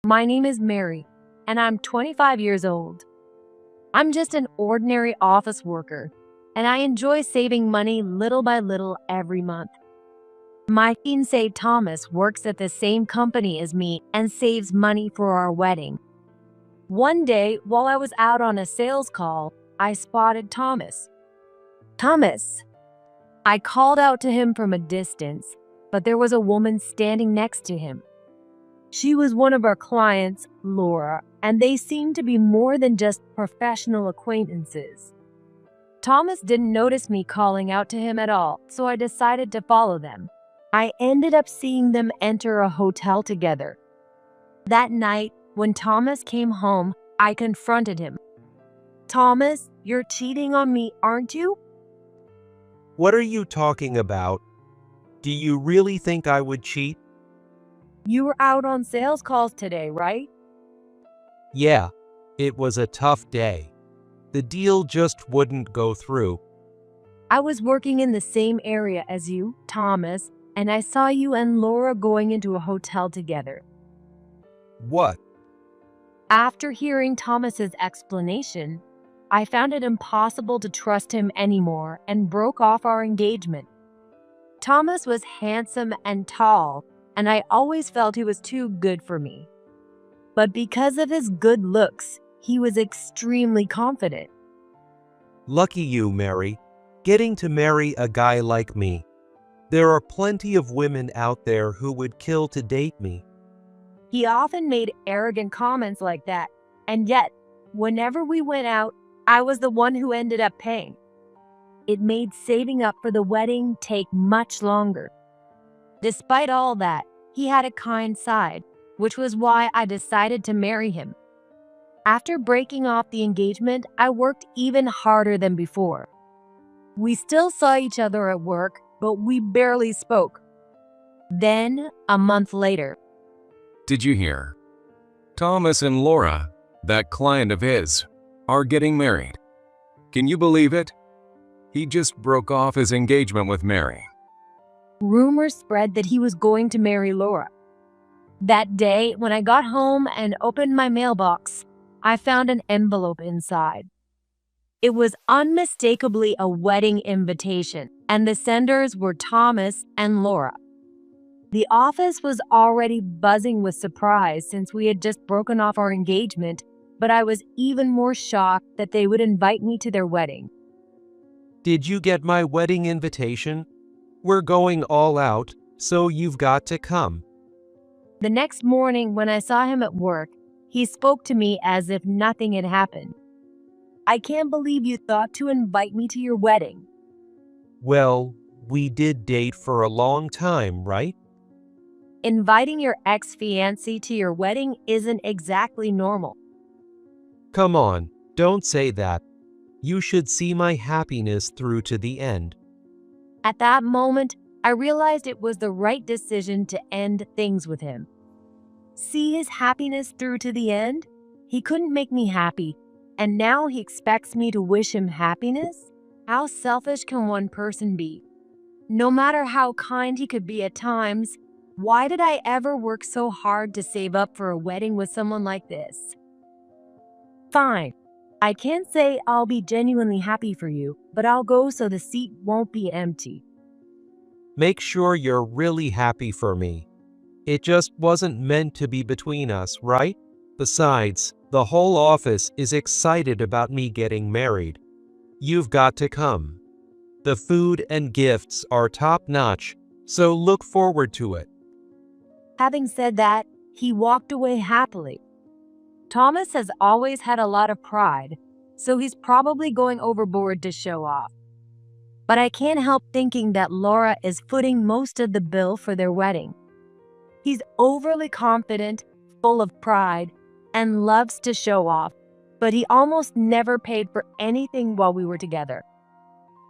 My name is Mary, and I'm 25 years old. I'm just an ordinary office worker, and I enjoy saving money little by little every month. My fiancé Thomas works at the same company as me and saves money for our wedding. One day, while I was out on a sales call, I spotted Thomas. Thomas! I called out to him from a distance, but there was a woman standing next to him. She was one of our clients, Laura, and they seemed to be more than just professional acquaintances. Thomas didn't notice me calling out to him at all, so I decided to follow them. I ended up seeing them enter a hotel together. That night, when Thomas came home, I confronted him. "Thomas, you're cheating on me, aren't you?" What are you talking about? Do you really think I would cheat? "You were out on sales calls today, right?" Yeah, it was a tough day. The deal just wouldn't go through. "I was working in the same area as you, Thomas, and I saw you and Laura going into a hotel together." What? After hearing Thomas's explanation, I found it impossible to trust him anymore and broke off our engagement. Thomas was handsome and tall, and I always felt he was too good for me. But because of his good looks, he was extremely confident. Lucky you, Mary, getting to marry a guy like me. There are plenty of women out there who would kill to date me. He often made arrogant comments like that, and yet, whenever we went out, I was the one who ended up paying. It made saving up for the wedding take much longer. Despite all that, he had a kind side, which was why I decided to marry him. After breaking off the engagement, I worked even harder than before. We still saw each other at work, but we barely spoke. Then, a month later, Did you hear? Thomas and Laura, that client of his, are getting married. Can you believe it? He just broke off his engagement with Mary. rumors spread that he was going to marry Laura. That day, when I got home and opened my mailbox, I found an envelope inside. It was unmistakably a wedding invitation, and the senders were Thomas and Laura. The office was already buzzing with surprise since we had just broken off our engagement, but I was even more shocked that they would invite me to their wedding. Did you get my wedding invitation? We're going all out, so you've got to come. The next morning, when I saw him at work, he spoke to me as if nothing had happened. "I can't believe you thought to invite me to your wedding." Well, we did date for a long time, right? Inviting your ex-fiancé to your wedding isn't exactly normal. Come on, don't say that. You should see my happiness through to the end. At that moment, I realized it was the right decision to end things with him. See his happiness through to the end? He couldn't make me happy, and now he expects me to wish him happiness? How selfish can one person be? No matter how kind he could be at times, why did I ever work so hard to save up for a wedding with someone like this? Fine. I can't say I'll be genuinely happy for you, but I'll go so the seat won't be empty. Make sure you're really happy for me. It just wasn't meant to be between us, right? Besides, the whole office is excited about me getting married. You've got to come. The food and gifts are top-notch, so look forward to it. Having said that, he walked away happily. Thomas has always had a lot of pride, so he's probably going overboard to show off. But I can't help thinking that Laura is footing most of the bill for their wedding. He's overly confident, full of pride, and loves to show off, but he almost never paid for anything while we were together.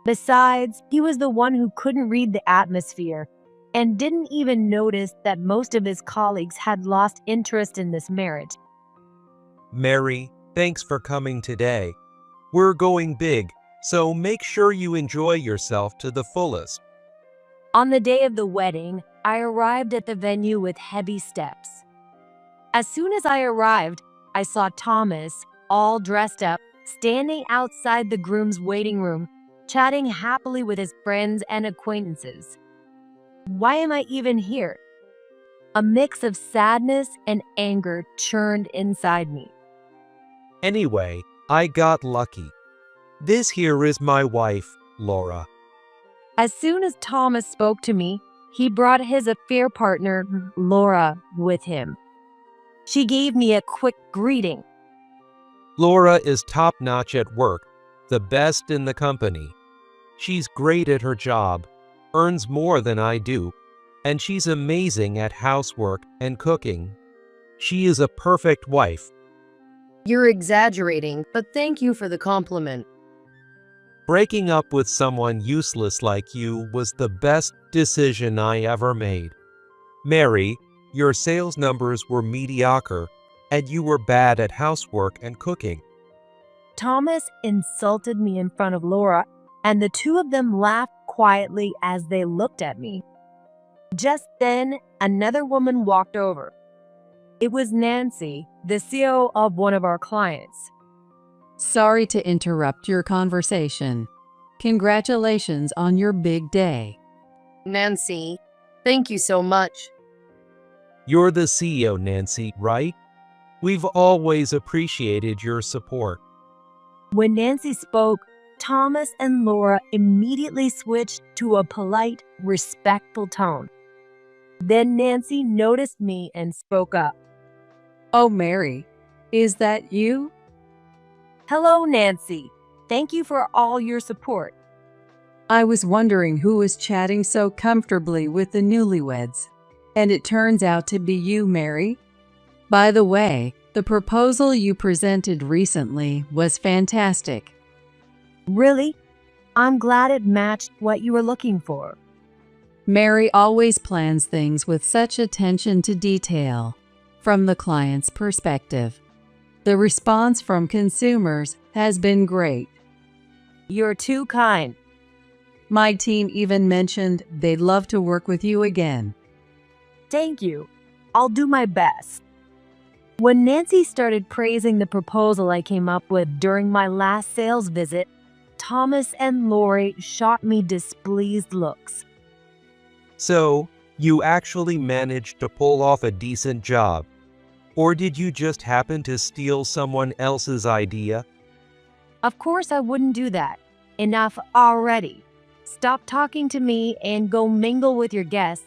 Besides, he was the one who couldn't read the atmosphere and didn't even notice that most of his colleagues had lost interest in this marriage. Mary, thanks for coming today. We're going big, so make sure you enjoy yourself to the fullest. On the day of the wedding, I arrived at the venue with heavy steps. As soon as I arrived, I saw Thomas, all dressed up, standing outside the groom's waiting room, chatting happily with his friends and acquaintances. Why am I even here? A mix of sadness and anger churned inside me. Anyway, I got lucky. This here is my wife, Laura. As soon as Thomas spoke to me, he brought his affair partner, Laura, with him. She gave me a quick greeting. Laura is top-notch at work, the best in the company. She's great at her job, earns more than I do, and she's amazing at housework and cooking. She is a perfect wife. You're exaggerating, but thank you for the compliment. Breaking up with someone useless like you was the best decision I ever made. Mary, your sales numbers were mediocre, and you were bad at housework and cooking. Thomas insulted me in front of Laura, and the two of them laughed quietly as they looked at me. Just then, another woman walked over. It was Nancy, the CEO of one of our clients. Sorry to interrupt your conversation. Congratulations on your big day. Nancy, thank you so much. You're the CEO, Nancy, right? We've always appreciated your support. When Nancy spoke, Thomas and Laura immediately switched to a polite, respectful tone. Then Nancy noticed me and spoke up. Oh, Mary, is that you? Hello, Nancy. Thank you for all your support. I was wondering who was chatting so comfortably with the newlyweds. And it turns out to be you, Mary. By the way, the proposal you presented recently was fantastic. Really? I'm glad it matched what you were looking for. Mary always plans things with such attention to detail from the client's perspective. The response from consumers has been great. You're too kind. My team even mentioned they'd love to work with you again. Thank you. I'll do my best. When Nancy started praising the proposal I came up with during my last sales visit, Thomas and Lori shot me displeased looks. So, you actually managed to pull off a decent job. Or did you just happen to steal someone else's idea? Of course I wouldn't do that. Enough already. Stop talking to me and go mingle with your guests,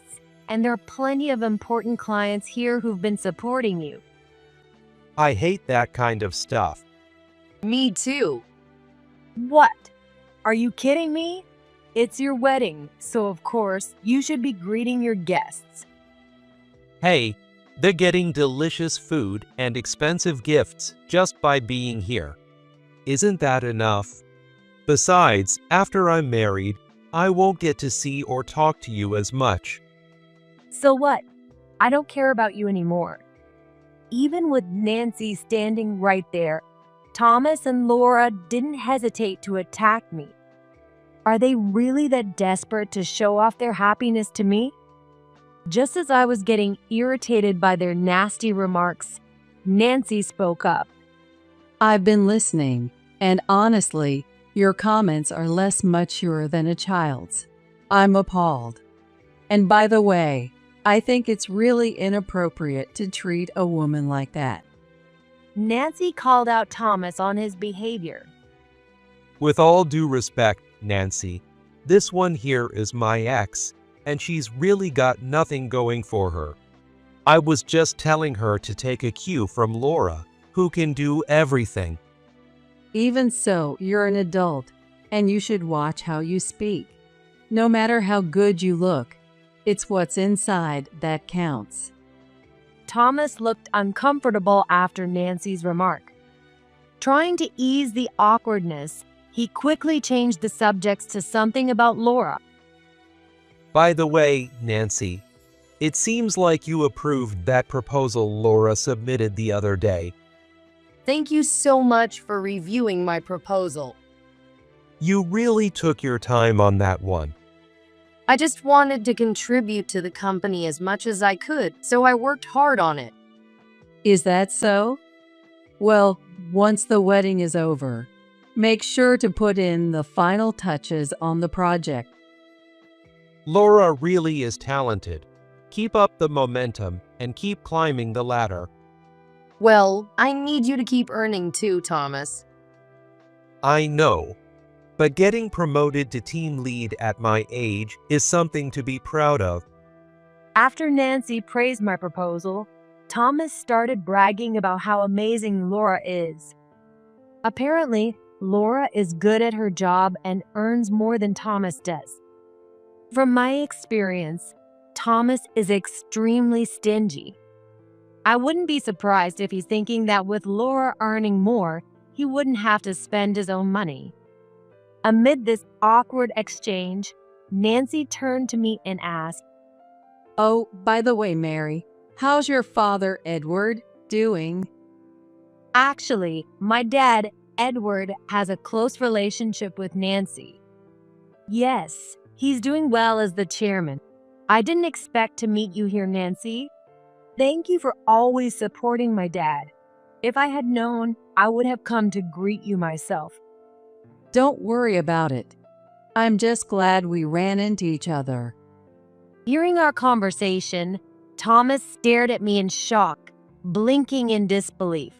and there are plenty of important clients here who've been supporting you. I hate that kind of stuff. Me too. What? Are you kidding me? It's your wedding, so of course you should be greeting your guests. Hey, they're getting delicious food and expensive gifts just by being here. Isn't that enough? Besides, after I'm married, I won't get to see or talk to you as much. So what? I don't care about you anymore. Even with Nancy standing right there, Thomas and Laura didn't hesitate to attack me. Are they really that desperate to show off their happiness to me? Just as I was getting irritated by their nasty remarks, Nancy spoke up. I've been listening, and honestly, your comments are less mature than a child's. I'm appalled. And by the way, I think it's really inappropriate to treat a woman like that. Nancy called out Thomas on his behavior. With all due respect, Nancy, this one here is my ex, and she's really got nothing going for her. I was just telling her to take a cue from Laura, who can do everything. Even so, you're an adult, and you should watch how you speak. No matter how good you look, it's what's inside that counts. Thomas looked uncomfortable after Nancy's remark. Trying to ease the awkwardness, he quickly changed the subjects to something about Laura. By the way, Nancy, it seems like you approved that proposal Laura submitted the other day. Thank you so much for reviewing my proposal. You really took your time on that one. I just wanted to contribute to the company as much as I could, so I worked hard on it. Is that so? Well, once the wedding is over, make sure to put in the final touches on the project. Laura really is talented. Keep up the momentum and keep climbing the ladder. Well, I need you to keep earning too, Thomas. I know, but getting promoted to team lead at my age is something to be proud of. After Nancy praised my proposal, Thomas started bragging about how amazing Laura is. Apparently, Laura is good at her job and earns more than Thomas does. From my experience, Thomas is extremely stingy. I wouldn't be surprised if he's thinking that with Laura earning more, he wouldn't have to spend his own money. Amid this awkward exchange, Nancy turned to me and asked, Oh, by the way, Mary, how's your father, Edward, doing? Actually, my dad, Edward, has a close relationship with Nancy. Yes, he's doing well as the chairman. I didn't expect to meet you here, Nancy. Thank you for always supporting my dad. If I had known, I would have come to greet you myself. Don't worry about it. I'm just glad we ran into each other. Hearing our conversation, Thomas stared at me in shock, blinking in disbelief.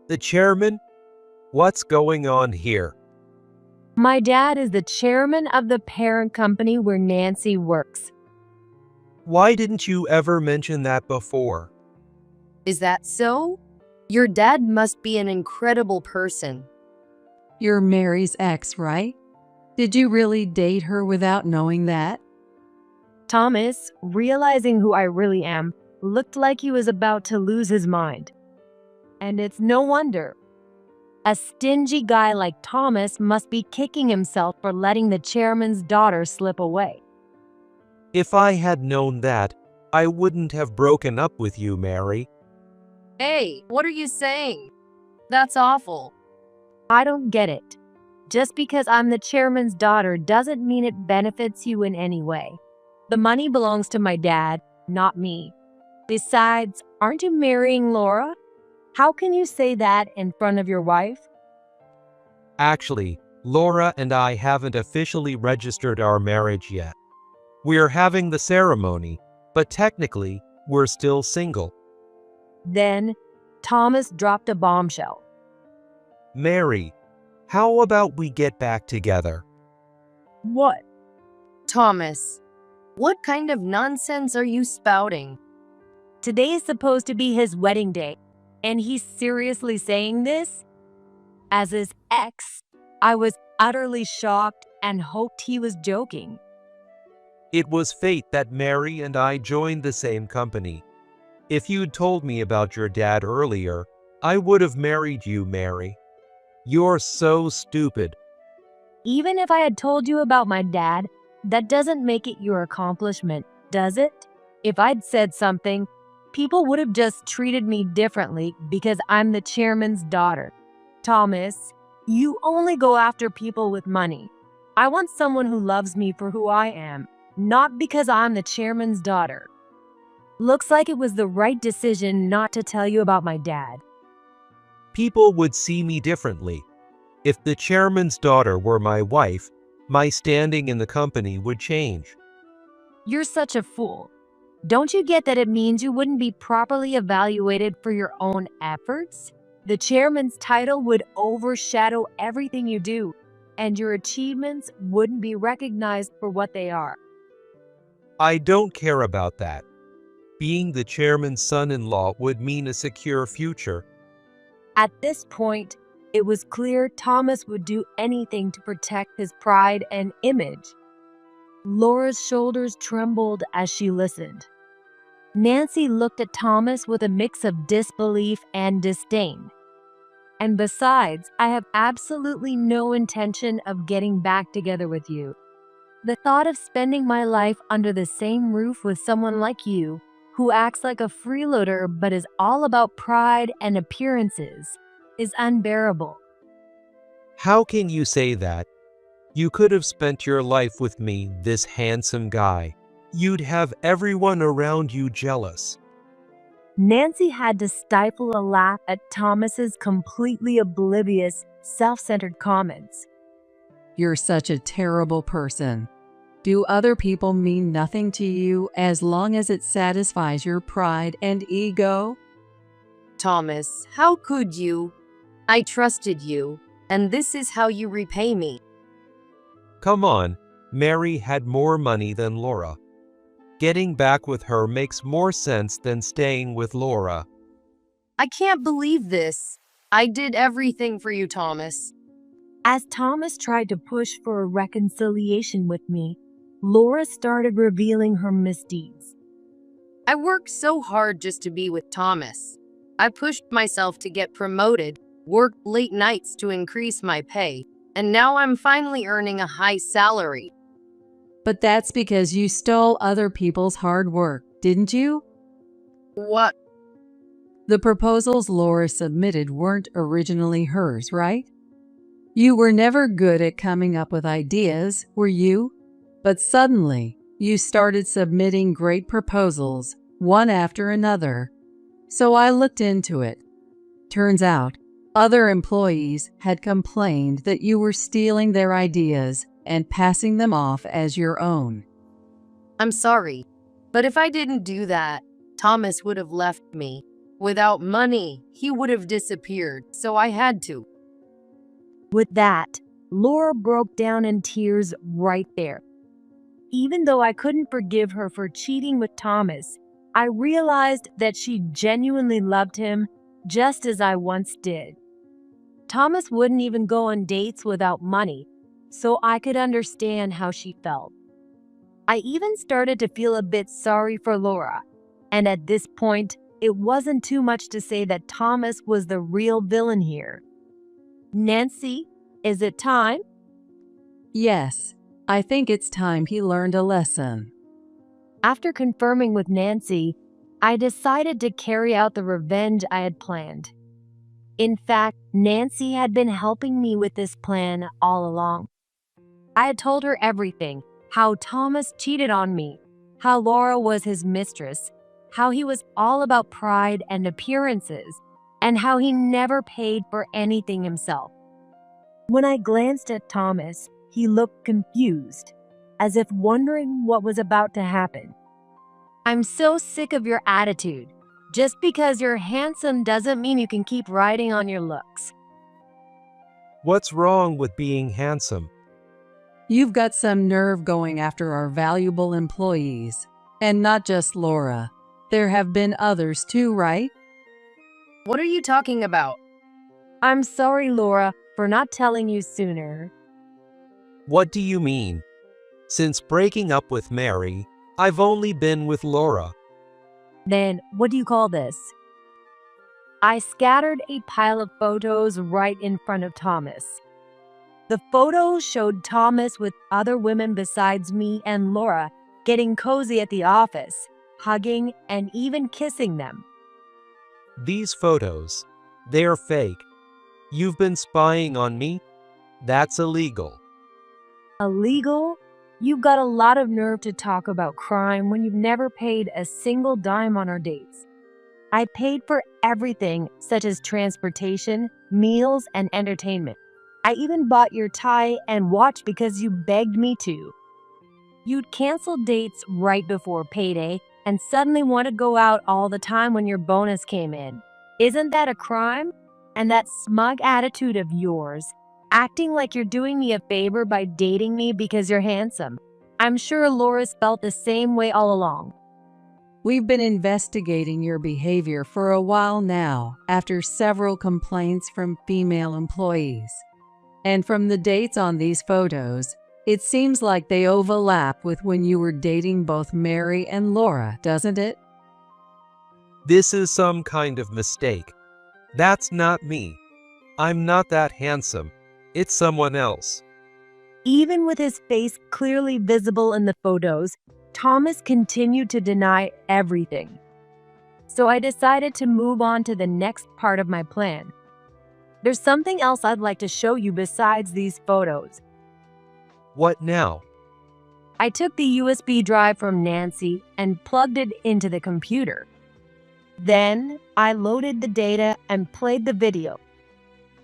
The chairman? What's going on here? My dad is the chairman of the parent company where Nancy works. Why didn't you ever mention that before? Is that so? Your dad must be an incredible person. You're Mary's ex, right? Did you really date her without knowing that? Thomas, realizing who I really am, looked like he was about to lose his mind. And it's no wonder. A stingy guy like Thomas must be kicking himself for letting the chairman's daughter slip away. If I had known that, I wouldn't have broken up with you, Mary. Hey, what are you saying? That's awful. I don't get it. Just because I'm the chairman's daughter doesn't mean it benefits you in any way. The money belongs to my dad, not me. Besides, aren't you marrying Laura? How can you say that in front of your wife? Actually, Laura and I haven't officially registered our marriage yet. We're having the ceremony, but technically, we're still single. Then, Thomas dropped a bombshell. Mary, how about we get back together? What? Thomas, what kind of nonsense are you spouting? Today is supposed to be his wedding day, and he's seriously saying this? As his ex, I was utterly shocked and hoped he was joking. It was fate that Mary and I joined the same company. If you'd told me about your dad earlier, I would have married you, Mary. You're so stupid. Even if I had told you about my dad, that doesn't make it your accomplishment, does it? If I'd said something, people would have just treated me differently because I'm the chairman's daughter. Thomas, you only go after people with money. I want someone who loves me for who I am, not because I'm the chairman's daughter. Looks like it was the right decision not to tell you about my dad. People would see me differently. If the chairman's daughter were my wife, my standing in the company would change. You're such a fool. Don't you get that it means you wouldn't be properly evaluated for your own efforts? The chairman's title would overshadow everything you do, and your achievements wouldn't be recognized for what they are. I don't care about that. Being the chairman's son-in-law would mean a secure future. At this point, it was clear Thomas would do anything to protect his pride and image. Laura's shoulders trembled as she listened. Nancy looked at Thomas with a mix of disbelief and disdain. And besides, I have absolutely no intention of getting back together with you. The thought of spending my life under the same roof with someone like you, who acts like a freeloader but is all about pride and appearances, is unbearable. How can you say that? You could have spent your life with me, this handsome guy. You'd have everyone around you jealous. Nancy had to stifle a laugh at Thomas's completely oblivious, self-centered comments. You're such a terrible person. Do other people mean nothing to you as long as it satisfies your pride and ego? Thomas, how could you? I trusted you, and this is how you repay me. Come on, Mary had more money than Laura. Getting back with her makes more sense than staying with Laura. I can't believe this. I did everything for you, Thomas. As Thomas tried to push for a reconciliation with me, Laura started revealing her misdeeds. I worked so hard just to be with Thomas. I pushed myself to get promoted, worked late nights to increase my pay, and now I'm finally earning a high salary. But that's because you stole other people's hard work, didn't you? What? The proposals Laura submitted weren't originally hers, right? You were never good at coming up with ideas, were you? But suddenly, you started submitting great proposals, one after another. So I looked into it. Turns out, other employees had complained that you were stealing their ideas and passing them off as your own. I'm sorry, but if I didn't do that, Thomas would have left me. Without money, he would have disappeared, so I had to. With that, Laura broke down in tears right there. Even though I couldn't forgive her for cheating with Thomas, I realized that she genuinely loved him just as I once did. Thomas wouldn't even go on dates without money, so I could understand how she felt. I even started to feel a bit sorry for Laura, and at this point, it wasn't too much to say that Thomas was the real villain here. Nancy, is it time? Yes, I think it's time he learned a lesson. After confirming with Nancy, I decided to carry out the revenge I had planned. In fact, Nancy had been helping me with this plan all along. I had told her everything, how Thomas cheated on me, how Laura was his mistress, how he was all about pride and appearances, and how he never paid for anything himself. When I glanced at Thomas, he looked confused, as if wondering what was about to happen. I'm so sick of your attitude. Just because you're handsome doesn't mean you can keep riding on your looks. What's wrong with being handsome? You've got some nerve going after our valuable employees. And not just Laura. There have been others too, right? What are you talking about? I'm sorry, Laura, for not telling you sooner. What do you mean? Since breaking up with Mary, I've only been with Laura. Then, what do you call this? I scattered a pile of photos right in front of Thomas. The photos showed Thomas with other women besides me and Laura getting cozy at the office, hugging and even kissing them. These photos, they're fake. You've been spying on me? That's illegal. Illegal? You've got a lot of nerve to talk about crime when you've never paid a single dime on our dates. I paid for everything, such as transportation, meals, and entertainment. I even bought your tie and watch because you begged me to. You'd cancel dates right before payday and suddenly want to go out all the time when your bonus came in. Isn't that a crime? And that smug attitude of yours, acting like you're doing me a favor by dating me because you're handsome. I'm sure Laura's felt the same way all along. We've been investigating your behavior for a while now after several complaints from female employees. And from the dates on these photos, it seems like they overlap with when you were dating both Mary and Laura, doesn't it? This is some kind of mistake. That's not me. I'm not that handsome. It's someone else. Even with his face clearly visible in the photos, Thomas continued to deny everything. So I decided to move on to the next part of my plan. There's something else I'd like to show you besides these photos. What now? I took the USB drive from Nancy and plugged it into the computer. Then I loaded the data and played the video.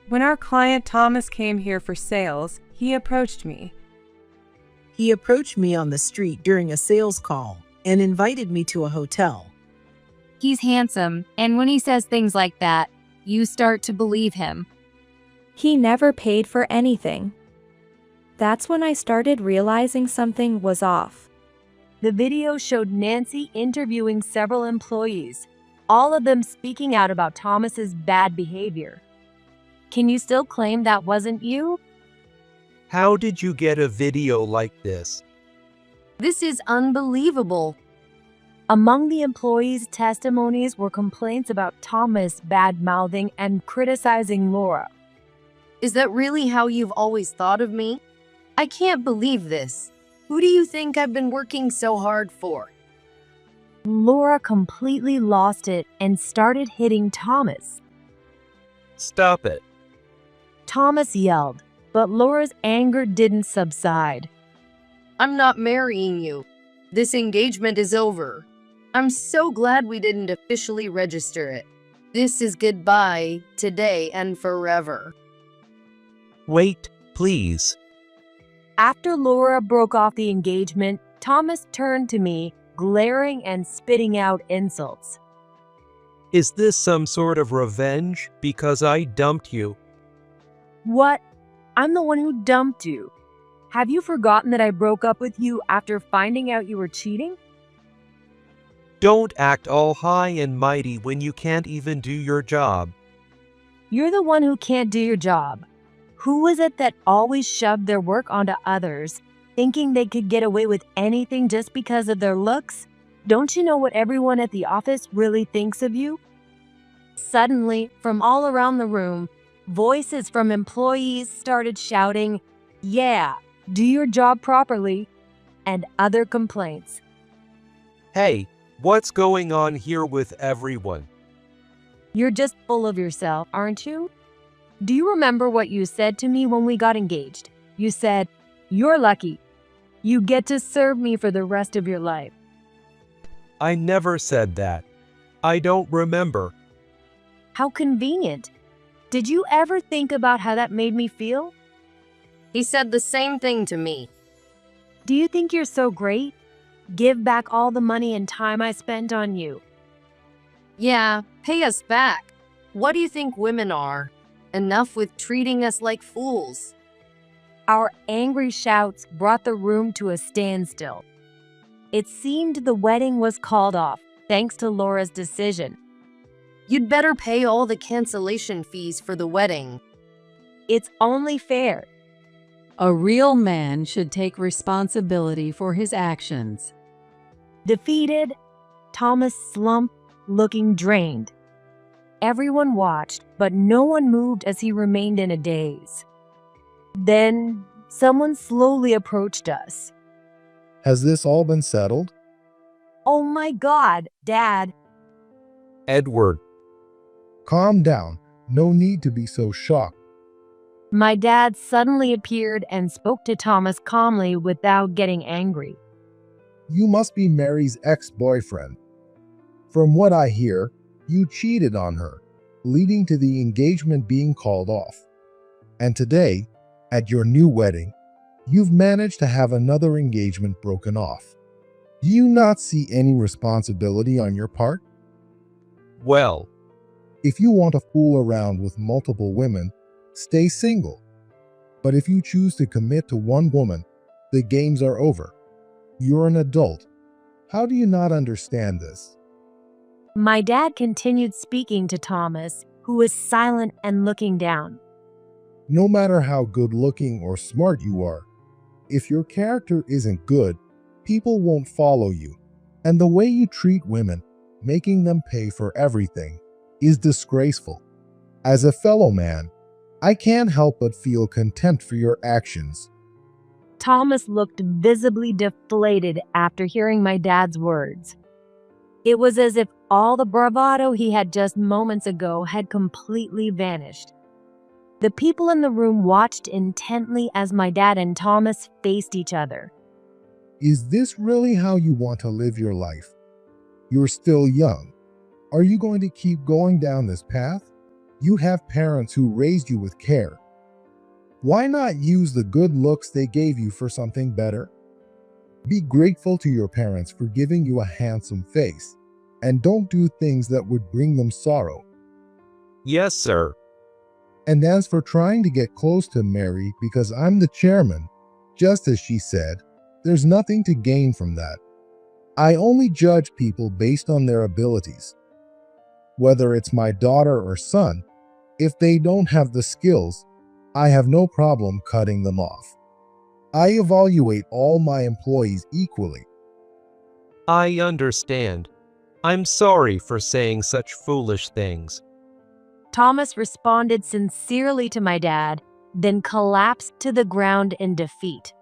When our client Thomas came here for sales, he approached me. He approached me on the street during a sales call and invited me to a hotel. He's handsome, and when he says things like that, you start to believe him. He never paid for anything. That's when I started realizing something was off. The video showed Nancy interviewing several employees, all of them speaking out about Thomas's bad behavior. Can you still claim that wasn't you? How did you get a video like this? This is unbelievable. Among the employees' testimonies were complaints about Thomas bad-mouthing and criticizing Laura. Is that really how you've always thought of me? I can't believe this. Who do you think I've been working so hard for? Laura completely lost it and started hitting Thomas. Stop it. Thomas yelled, but Laura's anger didn't subside. I'm not marrying you. This engagement is over. I'm so glad we didn't officially register it. This is goodbye, today and forever. Wait, please. After Laura broke off the engagement, Thomas turned to me, glaring and spitting out insults. Is this some sort of revenge because I dumped you? What? I'm the one who dumped you. Have you forgotten that I broke up with you after finding out you were cheating? Don't act all high and mighty when you can't even do your job. You're the one who can't do your job. Who was it that always shoved their work onto others, thinking they could get away with anything just because of their looks? Don't you know what everyone at the office really thinks of you? Suddenly, from all around the room, voices from employees started shouting, "Yeah, do your job properly," and other complaints. Hey, what's going on here with everyone? You're just full of yourself, aren't you? Do you remember what you said to me when we got engaged? You said, "You're lucky. You get to serve me for the rest of your life." I never said that. I don't remember. How convenient. Did you ever think about how that made me feel? He said the same thing to me. Do you think you're so great? Give back all the money and time I spent on you. Yeah, pay us back. What do you think women are? Enough with treating us like fools. Our angry shouts brought the room to a standstill. It seemed the wedding was called off, thanks to Laura's decision. You'd better pay all the cancellation fees for the wedding. It's only fair. A real man should take responsibility for his actions. Defeated, Thomas slumped, looking drained. Everyone watched, but no one moved as he remained in a daze. Then, someone slowly approached us. Has this all been settled? "Oh my God, Dad." Edward. Calm down. No need to be so shocked. My dad suddenly appeared and spoke to Thomas calmly without getting angry. You must be Mary's ex-boyfriend. From what I hear, you cheated on her, leading to the engagement being called off. And today, at your new wedding, you've managed to have another engagement broken off. Do you not see any responsibility on your part? Well, If you want to fool around with multiple women, stay single. But if you choose to commit to one woman, the games are over. You're an adult. How do you not understand this? My dad continued speaking to Thomas, who was silent and looking down. No matter how good looking or smart you are, if your character isn't good, people won't follow you. And the way you treat women, making them pay for everything, is disgraceful. As a fellow man, I can't help but feel contempt for your actions. Thomas looked visibly deflated after hearing my dad's words. It was as if all the bravado he had just moments ago had completely vanished. The people in the room watched intently as my dad and Thomas faced each other. Is this really how you want to live your life? You're still young. Are you going to keep going down this path? You have parents who raised you with care. Why not use the good looks they gave you for something better? Be grateful to your parents for giving you a handsome face, and don't do things that would bring them sorrow. Yes, sir. And as for trying to get close to Mary because I'm the chairman, just as she said, there's nothing to gain from that. I only judge people based on their abilities. Whether it's my daughter or son, if they don't have the skills, I have no problem cutting them off. I evaluate all my employees equally. I understand. I'm sorry for saying such foolish things. Thomas responded sincerely to my dad, then collapsed to the ground in defeat.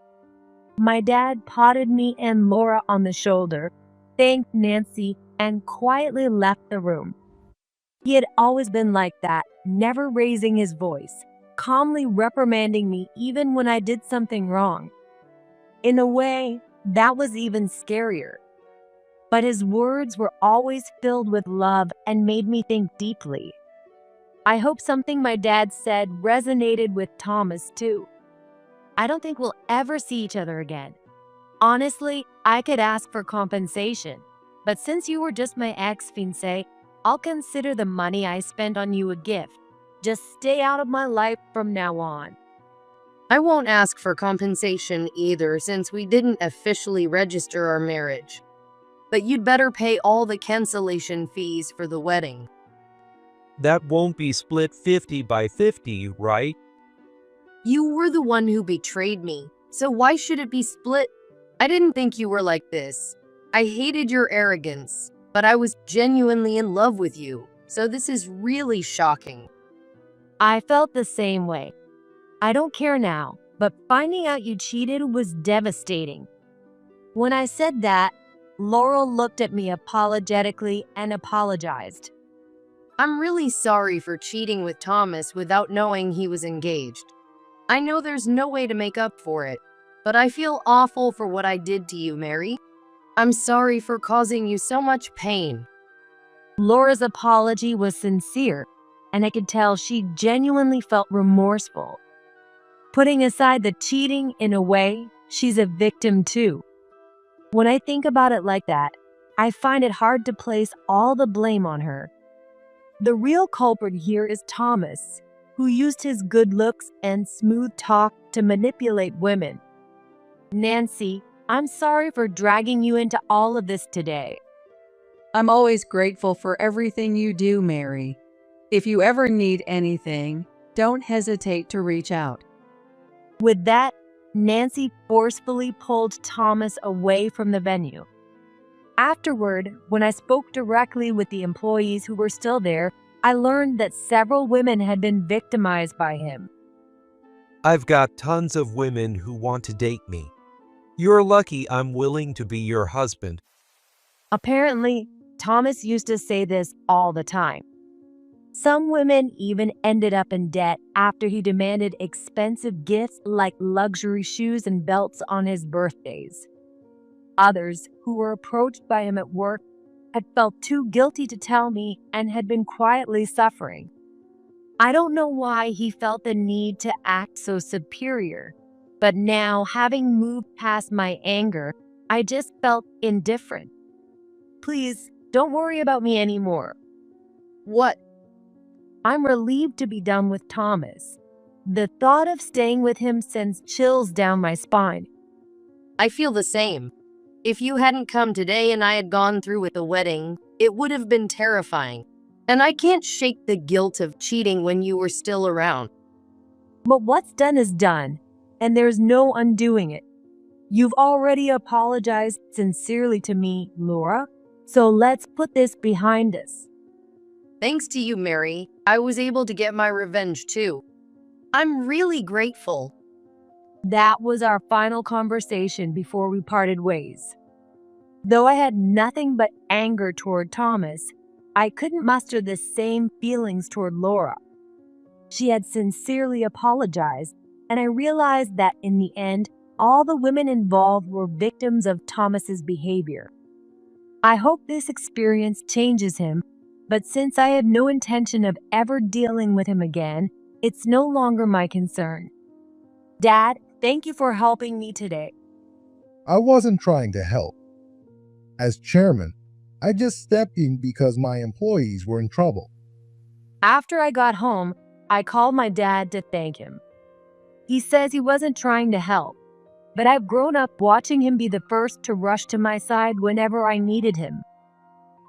My dad patted me and Laura on the shoulder, thanked Nancy, and quietly left the room. He had always been like that, never raising his voice, calmly reprimanding me even when I did something wrong. In a way, that was even scarier. But his words were always filled with love and made me think deeply. I hope something my dad said resonated with Thomas too. I don't think we'll ever see each other again. Honestly, I could ask for compensation, but since you were just my ex-fiancé, I'll consider the money I spent on you a gift. Just stay out of my life from now on. I won't ask for compensation either since we didn't officially register our marriage. But you'd better pay all the cancellation fees for the wedding. That won't be split 50-50, right? You were the one who betrayed me, so why should it be split? I didn't think you were like this. I hated your arrogance, but I was genuinely in love with you, so this is really shocking. I felt the same way. I don't care now, but finding out you cheated was devastating. When I said that, Laurel looked at me apologetically and apologized. I'm really sorry for cheating with Thomas without knowing he was engaged. I know there's no way to make up for it, but I feel awful for what I did to you, Mary. I'm sorry for causing you so much pain. Laura's apology was sincere, and I could tell she genuinely felt remorseful. Putting aside the cheating, in a way, she's a victim too. When I think about it like that, I find it hard to place all the blame on her. The real culprit here is Thomas, who used his good looks and smooth talk to manipulate women. Nancy, I'm sorry for dragging you into all of this today. I'm always grateful for everything you do, Mary. If you ever need anything, don't hesitate to reach out. With that, Nancy forcefully pulled Thomas away from the venue. Afterward, when I spoke directly with the employees who were still there, I learned that several women had been victimized by him. I've got tons of women who want to date me. You're lucky I'm willing to be your husband. Apparently, Thomas used to say this all the time. Some women even ended up in debt after he demanded expensive gifts like luxury shoes and belts on his birthdays. Others, who were approached by him at work, had felt too guilty to tell me and had been quietly suffering. I don't know why he felt the need to act so superior, but now, having moved past my anger, I just felt indifferent. Please, don't worry about me anymore. What? I'm relieved to be done with Thomas. The thought of staying with him sends chills down my spine. I feel the same. If you hadn't come today and I had gone through with the wedding, it would have been terrifying. And I can't shake the guilt of cheating when you were still around. But what's done is done, and there's no undoing it. You've already apologized sincerely to me, Laura, so let's put this behind us. Thanks to you, Mary, I was able to get my revenge too. I'm really grateful. That was our final conversation before we parted ways. Though I had nothing but anger toward Thomas, I couldn't muster the same feelings toward Laura. She had sincerely apologized, and I realized that in the end, all the women involved were victims of Thomas's behavior. I hope this experience changes him But since I have no intention of ever dealing with him again, it's no longer my concern. Dad, thank you for helping me today. I wasn't trying to help. As chairman, I just stepped in because my employees were in trouble. After I got home, I called my dad to thank him. He says he wasn't trying to help, but I've grown up watching him be the first to rush to my side whenever I needed him.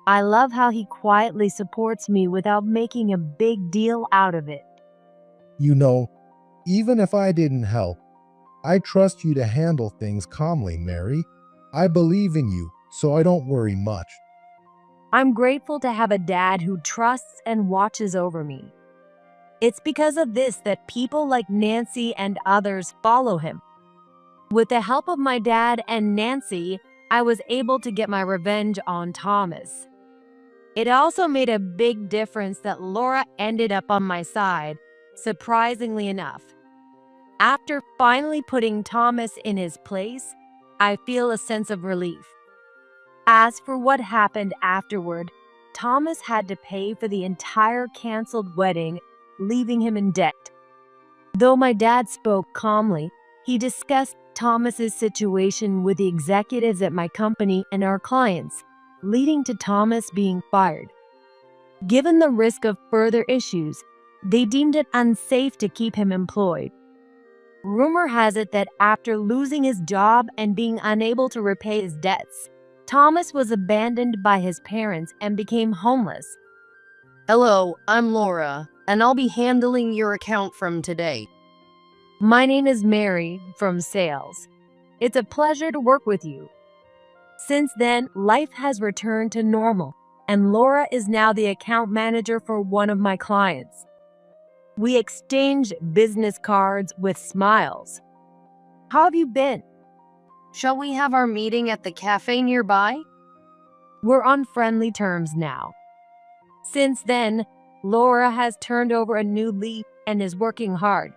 I love how he quietly supports me without making a big deal out of it. You know, even if I didn't help, I trust you to handle things calmly, Mary. I believe in you, so I don't worry much. I'm grateful to have a dad who trusts and watches over me. It's because of this that people like Nancy and others follow him. With the help of my dad and Nancy, I was able to get my revenge on Thomas. It also made a big difference that Laura ended up on my side, surprisingly enough. After finally putting Thomas in his place, I feel a sense of relief. As for what happened afterward, Thomas had to pay for the entire canceled wedding, leaving him in debt. Though my dad spoke calmly, he discussed Thomas's situation with the executives at my company and our clients, leading to Thomas being fired. Given the risk of further issues, they deemed it unsafe to keep him employed. Rumor has it that after losing his job and being unable to repay his debts, Thomas was abandoned by his parents and became homeless. Hello, I'm Laura, and I'll be handling your account from today. My name is Mary from sales. It's a pleasure to work with you. Since then, life has returned to normal, and Laura is now the account manager for one of my clients. We exchange business cards with smiles. How have you been? Shall we have our meeting at the cafe nearby? We're on friendly terms now. Since then, Laura has turned over a new leaf and is working hard.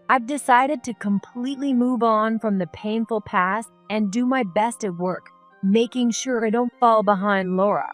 I've decided to completely move on from the painful past and do my best at work, making sure I don't fall behind Laura.